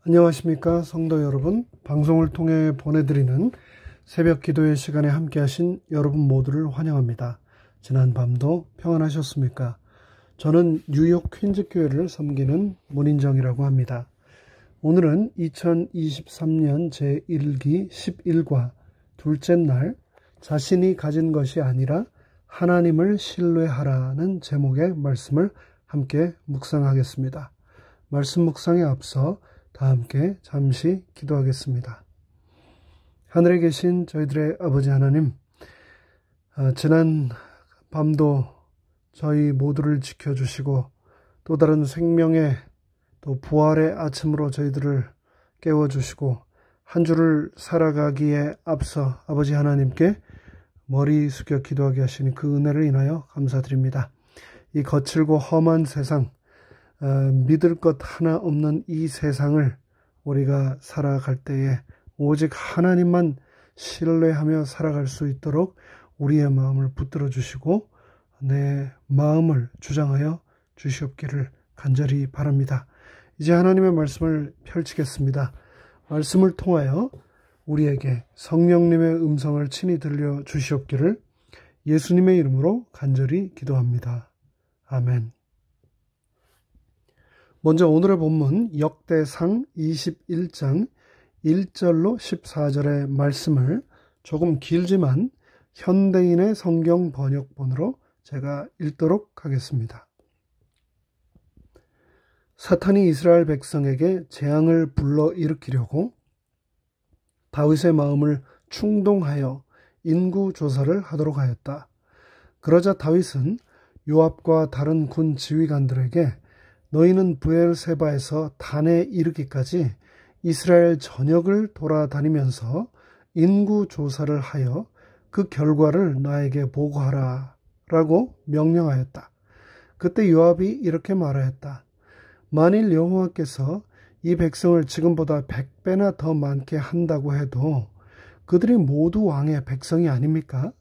안녕하십니까 성도 여러분. 방송을 통해 보내드리는 새벽 기도의 시간에 함께 하신 여러분 모두를 환영합니다. 지난 밤도 평안하셨습니까? 저는 뉴욕 퀸즈교회를 섬기는 문인정이라고 합니다. 오늘은 2023년 제1기 11과 둘째 날, 자신이 가진 것이 아니라 하나님을 신뢰하라는 제목의 말씀을 함께 묵상하겠습니다. 말씀 묵상에 앞서 다 함께 잠시 기도하겠습니다. 하늘에 계신 저희들의 아버지 하나님, 지난 밤도 저희 모두를 지켜주시고 또 다른 생명의 또 부활의 아침으로 저희들을 깨워주시고 한 주를 살아가기에 앞서 아버지 하나님께 머리 숙여 기도하게 하시니 그 은혜를 인하여 감사드립니다. 이 거칠고 험한 세상, 믿을 것 하나 없는 이 세상을 우리가 살아갈 때에 오직 하나님만 신뢰하며 살아갈 수 있도록 우리의 마음을 붙들어 주시고 내 마음을 주장하여 주시옵기를 간절히 바랍니다. 이제 하나님의 말씀을 펼치겠습니다. 말씀을 통하여 우리에게 성령님의 음성을 친히 들려 주시옵기를 예수님의 이름으로 간절히 기도합니다. 아멘. 먼저 오늘의 본문 역대상 21장 1절로 14절의 말씀을 조금 길지만 현대인의 성경 번역본으로 제가 읽도록 하겠습니다. 사탄이 이스라엘 백성에게 재앙을 불러일으키려고 다윗의 마음을 충동하여 인구조사를 하도록 하였다. 그러자 다윗은 요압과 다른 군 지휘관들에게 너희는 브엘세바에서 단에 이르기까지 이스라엘 전역을 돌아다니면서 인구조사를 하여 그 결과를 나에게 보고하라 라고 명령하였다. 그때 요압이 이렇게 말하였다. 만일 여호와께서 이 백성을 지금보다 100배나 더 많게 한다고 해도 그들이 모두 왕의 백성이 아닙니까?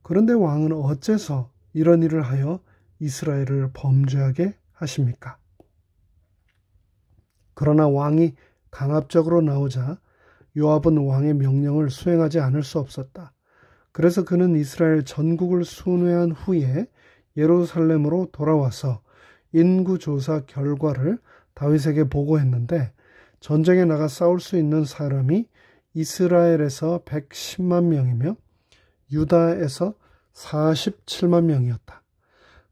그런데 왕은 어째서 이런 일을 하여 이스라엘을 범죄하게 하십니까? 그러나 왕이 강압적으로 나오자 요압은 왕의 명령을 수행하지 않을 수 없었다. 그래서 그는 이스라엘 전국을 순회한 후에 예루살렘으로 돌아와서 인구조사 결과를 다윗에게 보고했는데 전쟁에 나가 싸울 수 있는 사람이 이스라엘에서 110만 명이며 유다에서 47만 명이었다.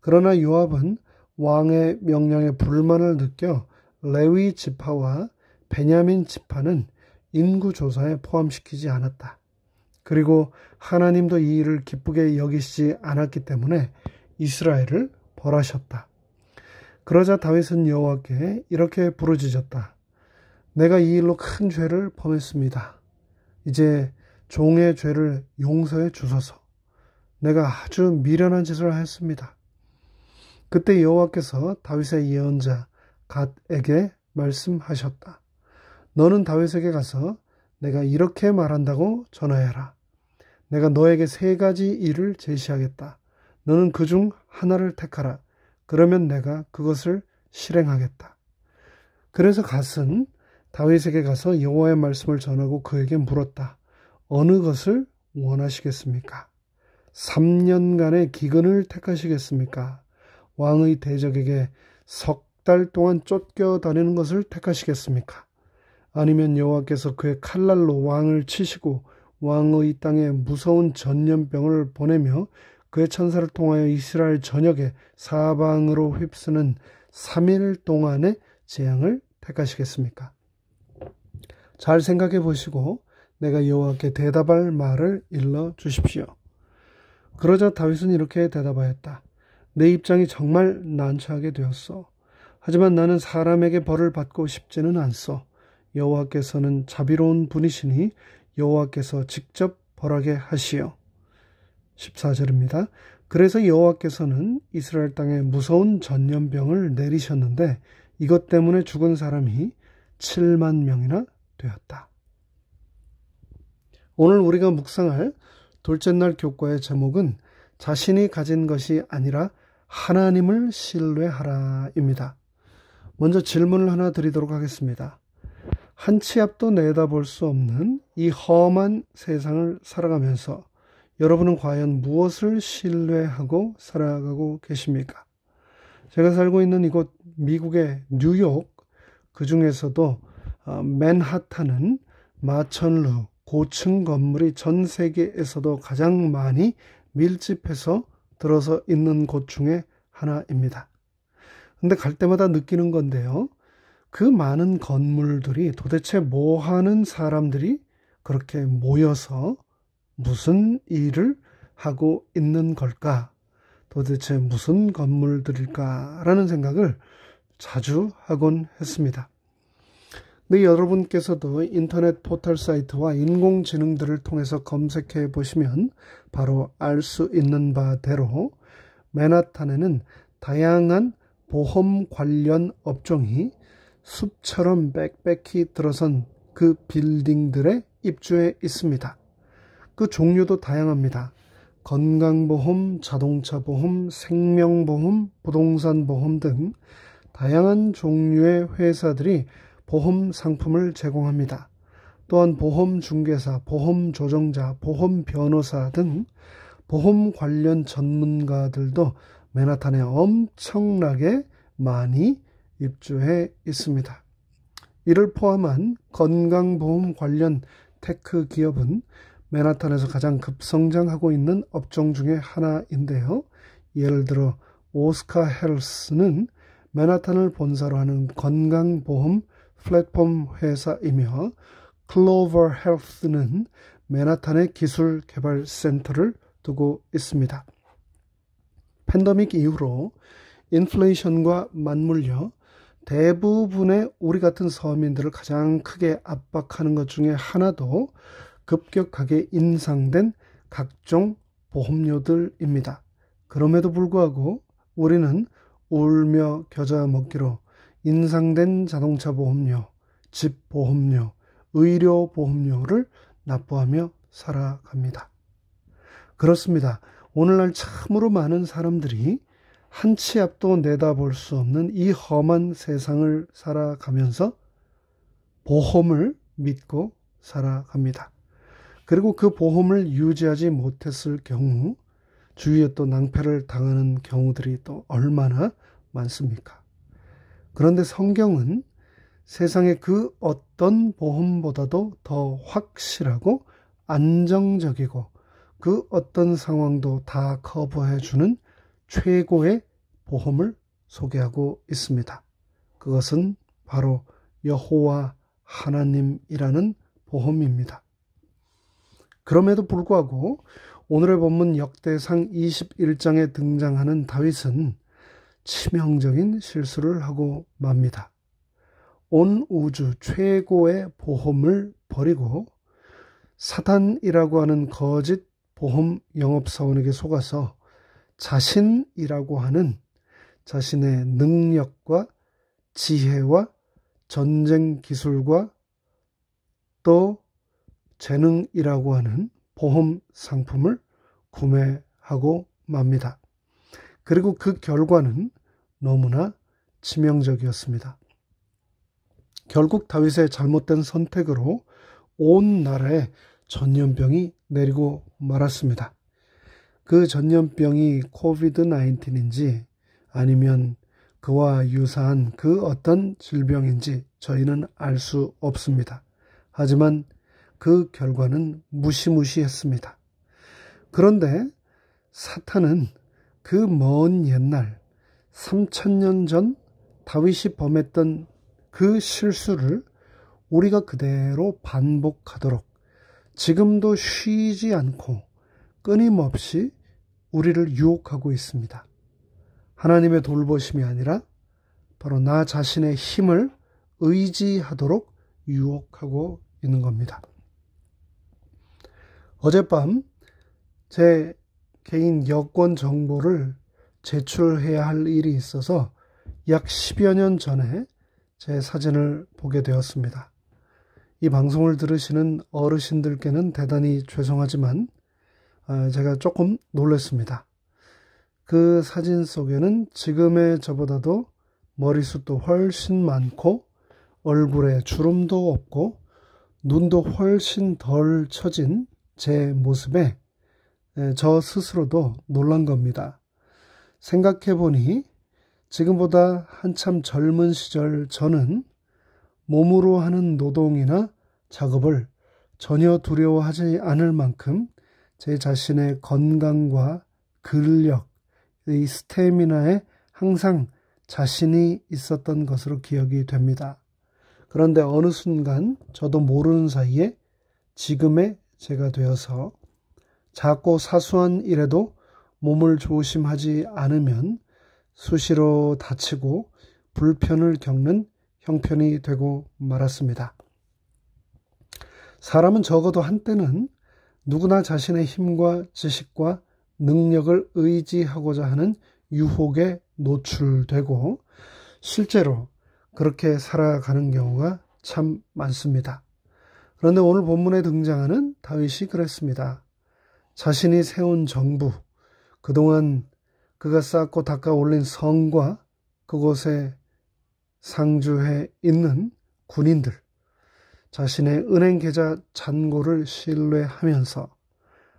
그러나 요압은 왕의 명령에 불만을 느껴 레위 지파와 베냐민 지파는 인구조사에 포함시키지 않았다. 그리고 하나님도 이 일을 기쁘게 여기시지 않았기 때문에 이스라엘을 벌하셨다. 그러자 다윗은 여호와께 이렇게 부르짖었다. 내가 이 일로 큰 죄를 범했습니다. 이제 종의 죄를 용서해 주소서. 내가 아주 미련한 짓을 하였습니다. 그때 여호와께서 다윗의 예언자 갓에게 말씀하셨다. 너는 다윗에게 가서 내가 이렇게 말한다고 전하여라. 내가 너에게 3가지 일을 제시하겠다. 너는 그중 하나를 택하라. 그러면 내가 그것을 실행하겠다. 그래서 갓은 다윗에게 가서 여호와의 말씀을 전하고 그에게 물었다. 어느 것을 원하시겠습니까? 3년간의 기근을 택하시겠습니까? 왕의 대적에게 석 달 동안 쫓겨다니는 것을 택하시겠습니까? 아니면 여호와께서 그의 칼날로 왕을 치시고 왕의 땅에 무서운 전염병을 보내며 그의 천사를 통하여 이스라엘 전역에 사방으로 휩쓰는 3일 동안의 재앙을 택하시겠습니까? 잘 생각해 보시고 내가 여호와께 대답할 말을 일러 주십시오. 그러자 다윗은 이렇게 대답하였다. 내 입장이 정말 난처하게 되었어. 하지만 나는 사람에게 벌을 받고 싶지는 않소. 여호와께서는 자비로운 분이시니 여호와께서 직접 벌하게 하시오. 14절입니다. 그래서 여호와께서는 이스라엘 땅에 무서운 전염병을 내리셨는데 이것 때문에 죽은 사람이 7만 명이나 되었다. 오늘 우리가 묵상할 둘째 날 교과의 제목은 자신이 가진 것이 아니라 하나님을 신뢰하라입니다. 먼저 질문을 하나 드리도록 하겠습니다. 한 치 앞도 내다볼 수 없는 이 험한 세상을 살아가면서 여러분은 과연 무엇을 신뢰하고 살아가고 계십니까? 제가 살고 있는 이곳 미국의 뉴욕, 그 중에서도 맨하탄은 마천루 고층 건물이 전 세계에서도 가장 많이 밀집해서 들어서 있는 곳 중에 하나입니다. 근데 갈 때마다 느끼는 건데요. 그 많은 건물들이 도대체 뭐 하는 사람들이 그렇게 모여서 무슨 일을 하고 있는 걸까? 도대체 무슨 건물들일까라는 생각을 자주 하곤 했습니다. 근데 여러분께서도 인터넷 포털 사이트와 인공지능들을 통해서 검색해 보시면 바로 알 수 있는 바대로 맨하탄에는 다양한 보험 관련 업종이 숲처럼 빽빽히 들어선 그 빌딩들에 입주해 있습니다. 그 종류도 다양합니다. 건강보험, 자동차보험, 생명보험, 부동산보험 등 다양한 종류의 회사들이 보험 상품을 제공합니다. 또한 보험 중개사, 보험 조정자, 보험 변호사 등 보험 관련 전문가들도 맨하탄에 엄청나게 많이 입주해 있습니다. 이를 포함한 건강보험 관련 테크 기업은 맨하탄에서 가장 급성장하고 있는 업종 중에 하나인데요. 예를 들어 오스카 헬스는 맨하탄을 본사로 하는 건강보험 플랫폼 회사이며 클로버 헬스는 맨하탄의 기술 개발 센터를 두고 있습니다. 팬데믹 이후로 인플레이션과 맞물려 대부분의 우리 같은 서민들을 가장 크게 압박하는 것 중에 하나도 급격하게 인상된 각종 보험료들입니다. 그럼에도 불구하고 우리는 울며 겨자 먹기로 인상된 자동차 보험료, 집 보험료, 의료 보험료를 납부하며 살아갑니다. 그렇습니다. 오늘날 참으로 많은 사람들이 한 치 앞도 내다볼 수 없는 이 험한 세상을 살아가면서 보험을 믿고 살아갑니다. 그리고 그 보험을 유지하지 못했을 경우 주위에 또 낭패를 당하는 경우들이 또 얼마나 많습니까? 그런데 성경은 세상의 그 어떤 보험보다도 더 확실하고 안정적이고 그 어떤 상황도 다 커버해주는 최고의 보험을 소개하고 있습니다. 그것은 바로 여호와 하나님이라는 보험입니다. 그럼에도 불구하고 오늘의 본문 역대상 21장에 등장하는 다윗은 치명적인 실수를 하고 맙니다. 온 우주 최고의 보험을 버리고 사탄이라고 하는 거짓 보험 영업사원에게 속아서 자신이라고 하는 자신의 능력과 지혜와 전쟁 기술과 또 재능이라고 하는 보험 상품을 구매하고 맙니다. 그리고 그 결과는 너무나 치명적이었습니다. 결국 다윗의 잘못된 선택으로 온 나라에 전염병이 내리고 말았습니다. 그 전염병이 코비드-19인지 아니면 그와 유사한 그 어떤 질병인지 저희는 알 수 없습니다. 하지만 그 결과는 무시무시했습니다. 그런데 사탄은 그 먼 옛날 3000년 전 다윗이 범했던 그 실수를 우리가 그대로 반복하도록 지금도 쉬지 않고 끊임없이 우리를 유혹하고 있습니다. 하나님의 돌보심이 아니라 바로 나 자신의 힘을 의지하도록 유혹하고 있는 겁니다. 어젯밤 제 개인 여권 정보를 제출해야 할 일이 있어서 약 10여 년 전에 제 사진을 보게 되었습니다. 이 방송을 들으시는 어르신들께는 대단히 죄송하지만 제가 조금 놀랐습니다. 그 사진 속에는 지금의 저보다도 머리숱도 훨씬 많고 얼굴에 주름도 없고 눈도 훨씬 덜 처진 제 모습에 저 스스로도 놀란 겁니다. 생각해보니 지금보다 한참 젊은 시절 저는 몸으로 하는 노동이나 작업을 전혀 두려워하지 않을 만큼 제 자신의 건강과 근력, 이 스태미나에 항상 자신이 있었던 것으로 기억이 됩니다. 그런데 어느 순간 저도 모르는 사이에 지금의 제가 되어서 작고 사소한 일에도 몸을 조심하지 않으면 수시로 다치고 불편을 겪는 형편이 되고 말았습니다. 사람은 적어도 한때는 누구나 자신의 힘과 지식과 능력을 의지하고자 하는 유혹에 노출되고 실제로 그렇게 살아가는 경우가 참 많습니다. 그런데 오늘 본문에 등장하는 다윗이 그랬습니다. 자신이 세운 정부, 그동안 그가 쌓고 닦아 올린 성과 그곳에 상주해 있는 군인들, 자신의 은행 계좌 잔고를 신뢰하면서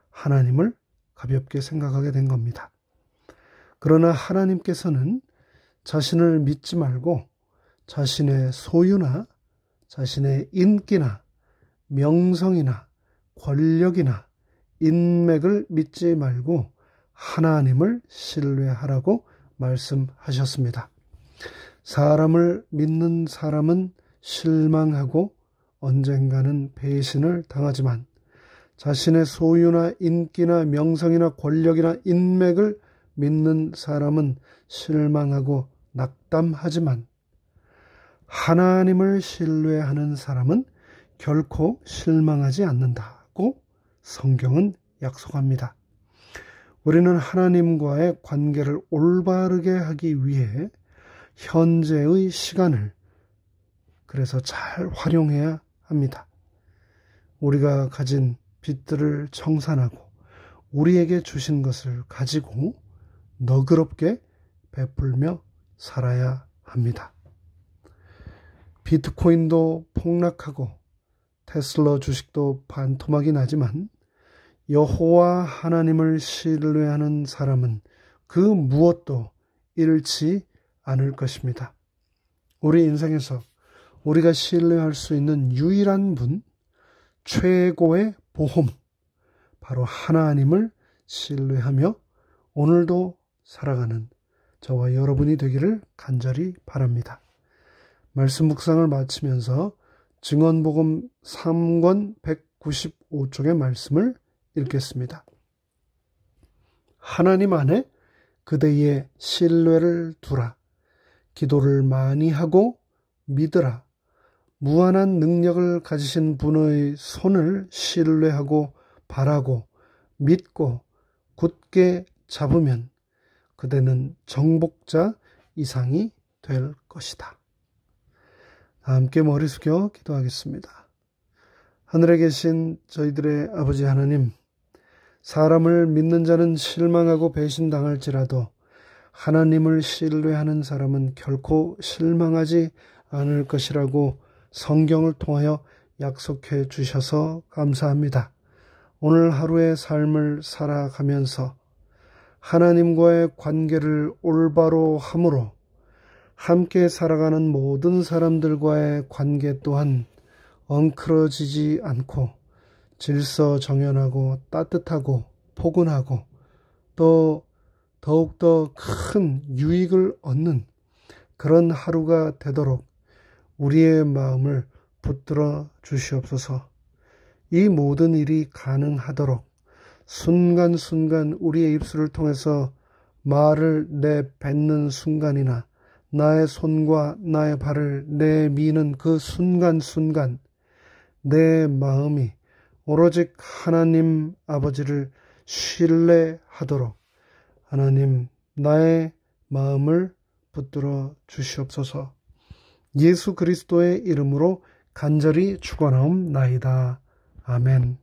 하나님을 가볍게 생각하게 된 겁니다. 그러나 하나님께서는 자신을 믿지 말고 자신의 소유나 자신의 인기나 명성이나 권력이나 인맥을 믿지 말고 하나님을 신뢰하라고 말씀하셨습니다. 사람을 믿는 사람은 실망하고 언젠가는 배신을 당하지만 자신의 소유나 인기나 명성이나 권력이나 인맥을 믿는 사람은 실망하고 낙담하지만 하나님을 신뢰하는 사람은 결코 실망하지 않는다고 성경은 약속합니다. 우리는 하나님과의 관계를 올바르게 하기 위해 현재의 시간을 그래서 잘 활용해야 합니다. 우리가 가진 빚들을 청산하고 우리에게 주신 것을 가지고 너그럽게 베풀며 살아야 합니다. 비트코인도 폭락하고 테슬라 주식도 반토막이 나지만 여호와 하나님을 신뢰하는 사람은 그 무엇도 잃지 않을 것입니다. 우리 인생에서 우리가 신뢰할 수 있는 유일한 분, 최고의 보험, 바로 하나님을 신뢰하며 오늘도 살아가는 저와 여러분이 되기를 간절히 바랍니다. 말씀 묵상을 마치면서 증언복음 3권 195쪽의 말씀을 읽겠습니다. 하나님 안에 그대의 신뢰를 두라. 기도를 많이 하고 믿으라. 무한한 능력을 가지신 분의 손을 신뢰하고 바라고 믿고 굳게 잡으면 그대는 정복자 이상이 될 것이다. 함께 머리 숙여 기도하겠습니다. 하늘에 계신 저희들의 아버지 하나님, 사람을 믿는 자는 실망하고 배신당할지라도 하나님을 신뢰하는 사람은 결코 실망하지 않을 것이라고 성경을 통하여 약속해 주셔서 감사합니다. 오늘 하루의 삶을 살아가면서 하나님과의 관계를 올바로 함으로 함께 살아가는 모든 사람들과의 관계 또한 엉클어지지 않고 질서정연하고 따뜻하고 포근하고 또 더욱더 큰 유익을 얻는 그런 하루가 되도록 우리의 마음을 붙들어 주시옵소서. 이 모든 일이 가능하도록 순간순간 우리의 입술을 통해서 말을 내뱉는 순간이나 나의 손과 나의 발을 내미는 그 순간순간 내 마음이 오로지 하나님 아버지를 신뢰하도록 하나님 나의 마음을 붙들어 주시옵소서. 예수 그리스도의 이름으로 간절히 축원하옵나이다. 아멘.